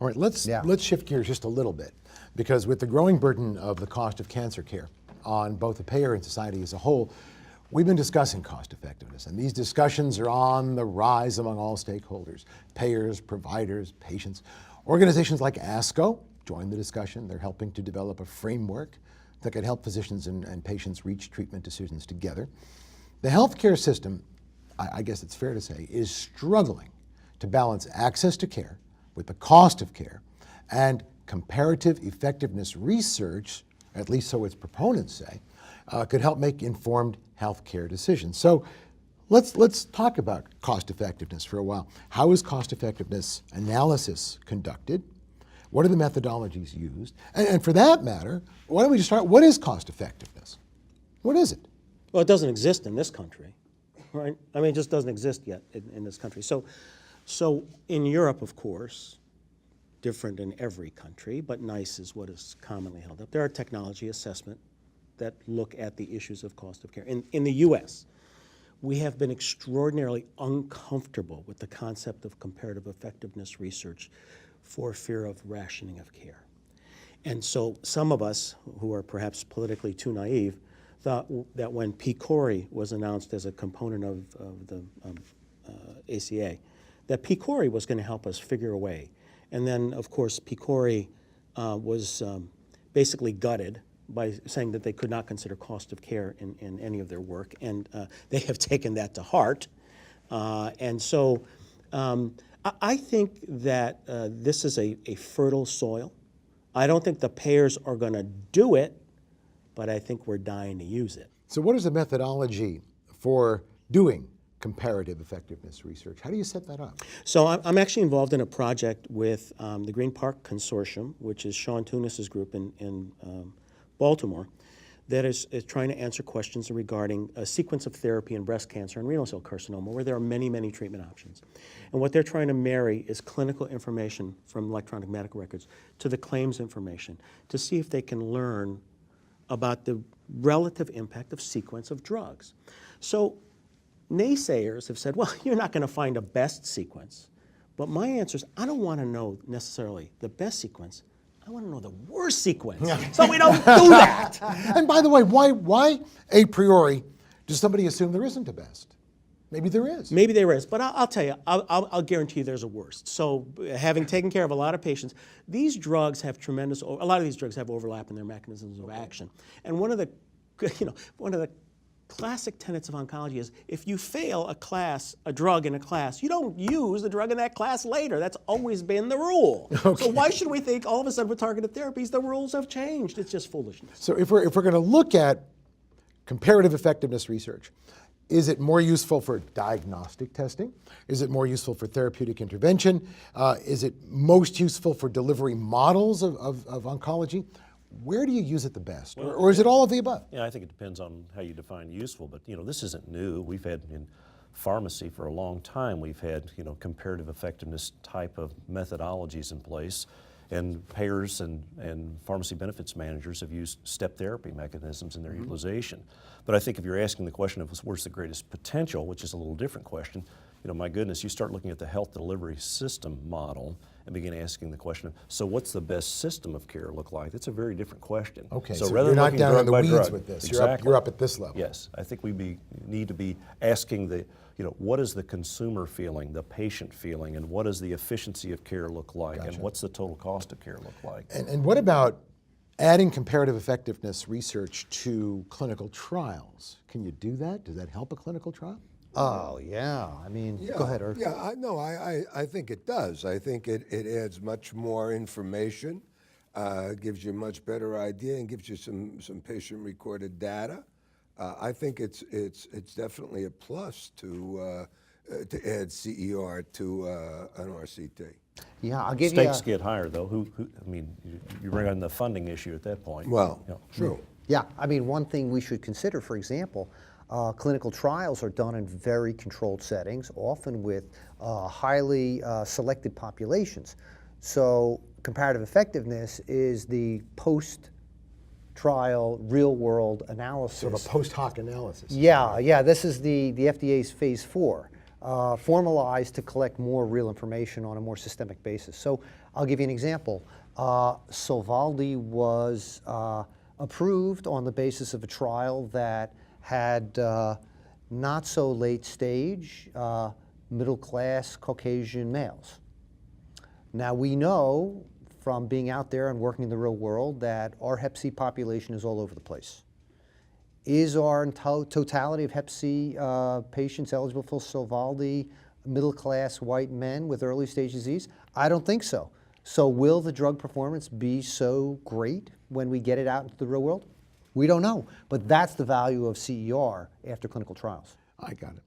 All right, let's shift gears just a little bit, because with the growing burden of the cost of cancer care on both the payer and society as a whole, we've been discussing cost effectiveness, and these discussions are on the rise among all stakeholders, payers, providers, patients. Organizations like ASCO join the discussion. They're helping to develop a framework that could help physicians and patients reach treatment decisions together. The healthcare system, I guess it's fair to say, is struggling to balance access to care with the cost of care, and comparative effectiveness research, at least so its proponents say, could help make informed healthcare decisions. So let's talk about cost effectiveness for a while. How is cost effectiveness analysis conducted? What are the methodologies used? And for that matter, why don't we just start, what is cost effectiveness? What is it? Well, it doesn't exist in this country, right? I mean, it just doesn't exist yet in this country. So in Europe, of course, different in every country, but NICE is what is commonly held up. There are technology assessment that look at the issues of cost of care. In the US, we have been extraordinarily uncomfortable with the concept of comparative effectiveness research for fear of rationing of care. And so some of us, who are perhaps politically too naive, thought that when PCORI was announced as a component of the ACA, that PCORI was going to help us figure a way. And then, of course, PCORI was basically gutted by saying that they could not consider cost of care in any of their work, and they have taken that to heart. And so I think that this is a fertile soil. I don't think the payers are going to do it, but I think we're dying to use it. So what is the methodology for doing comparative effectiveness research? How do you set that up? So I'm actually involved in a project with the Green Park Consortium, which is Sean Tunis's group in Baltimore, that is trying to answer questions regarding a sequence of therapy in breast cancer and renal cell carcinoma, where there are many, many treatment options. And what they're trying to marry is clinical information from electronic medical records to the claims information to see if they can learn about the relative impact of sequence of drugs. So naysayers have said, well, you're not going to find a best sequence. But my answer is, I don't want to know necessarily the best sequence. I want to know the worst sequence. So we don't do that. And by the way, why a priori does somebody assume there isn't a best? Maybe there is. Maybe there is, but I'll tell you, I'll guarantee you there's a worst. So having taken care of a lot of patients, these drugs have a lot of these drugs have overlap in their mechanisms of action. And one of the classic tenets of oncology is if you fail a drug in a class, you don't use the drug in that class later. That's always been the rule. Okay. So why should we think all of a sudden with targeted therapies, the rules have changed? It's just foolishness. So if we're going to look at comparative effectiveness research, is it more useful for diagnostic testing? Is it more useful for therapeutic intervention? Is it most useful for delivery models of oncology? Where do you use it the best? Well, or is it all of the above? Yeah, I think it depends on how you define useful, but this isn't new. We've had in pharmacy for a long time, we've had comparative effectiveness type of methodologies in place, and payers and pharmacy benefits managers have used step therapy mechanisms in their utilization. But I think if you're asking the question of where's the greatest potential, which is a little different question, my goodness, you start looking at the health delivery system model and begin asking the question of, so what's the best system of care look like? It's a very different question. Okay, so you're not down in the weeds with this. Exactly. You're up at this level. Yes, I think we need to be asking what is the consumer feeling, the patient feeling, and what does the efficiency of care look like, Gotcha. and what's the total cost of care look like? And what about adding comparative effectiveness research to clinical trials? Can you do that? Does that help a clinical trial? Oh, yeah. I mean, go ahead, Irv. Yeah, I think it does. I think it adds much more information, gives you a much better idea, and gives you some patient-recorded data. I think it's definitely a plus to add CER to an RCT. Yeah, I'll give Stakes you get higher, though. You bring on the funding issue at that point. Well, true. Yeah, I mean, one thing we should consider, for example, clinical trials are done in very controlled settings, often with highly selected populations. So comparative effectiveness is the post-trial real-world analysis. Sort of a post hoc analysis. Yeah, this is the FDA's phase 4, formalized to collect more real information on a more systemic basis. So I'll give you an example. Sovaldi was approved on the basis of a trial that had not so late stage middle class Caucasian males. Now we know from being out there and working in the real world that our Hep C population is all over the place. Is our totality of Hep C patients eligible for Sovaldi middle class white men with early stage disease? I don't think so. So will the drug performance be so great when we get it out into the real world? We don't know, but that's the value of CER after clinical trials. I got it.